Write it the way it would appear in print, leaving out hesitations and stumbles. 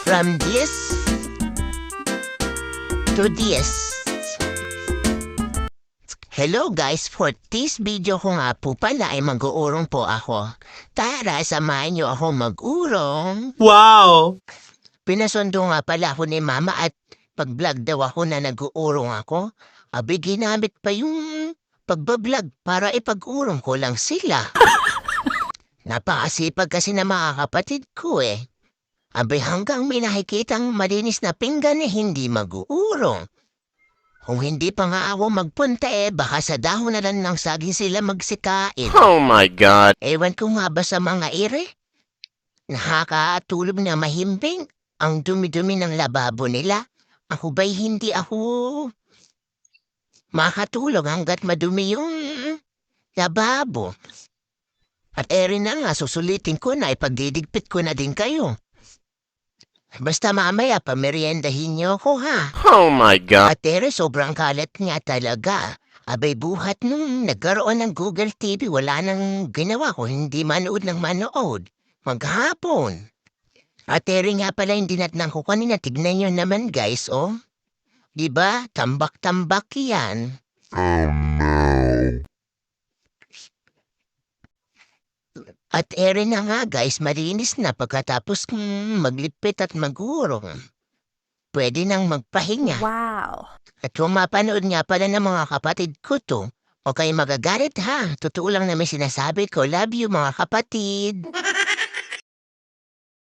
From this to this. Hello guys, for this video ko nga po pala ay mag-uurong po ako. Tara, samahan niyo ako mag-urong. Wow! Pinasundo nga pala ako ni mama at pag-vlog daw ako na nag-uurong ako. Abi, ginamit pa yung pagbablog para ipag-urong ko lang sila. Napakasipag kasi na mga kapatid ko eh. Abi, hanggang may nakikitang malinis na pinggan eh hindi mag-uurong. Kung hindi pa nga ako magpunta eh, baka sa dahon na lang ng saging sila magsikain. Oh my God! Ewan ko nga ba sa mga ire? Nakakatulog na mahimbing ang dumi-dumi ng lababo nila. Ako ba'y hindi ako makatulog hanggat madumi yung lababo? At ere na nga, susulitin ko na, ipagdidigpit ko na din kayo. Basta mamaya, pameriendahin niyo ako ha. Oh my God! At ere, sobrang kalat nga talaga. Abay buhat nung nagkaroon ng Google TV, wala nang ginawa ko, hindi manood ng manood. Maghapon. At ere nga pala, hindi natnang ko kanina, tignan nyo naman guys, oh. Diba? Tambak-tambak yan. At ere na nga guys, malinis na pagkatapos maglipit at magurong. Pwede nang magpahinga. Wow. At kung mapanood nga pala ng mga kapatid ko to, o kayo magagalit ha, totoo lang naman sinasabi ko, love you mga kapatid.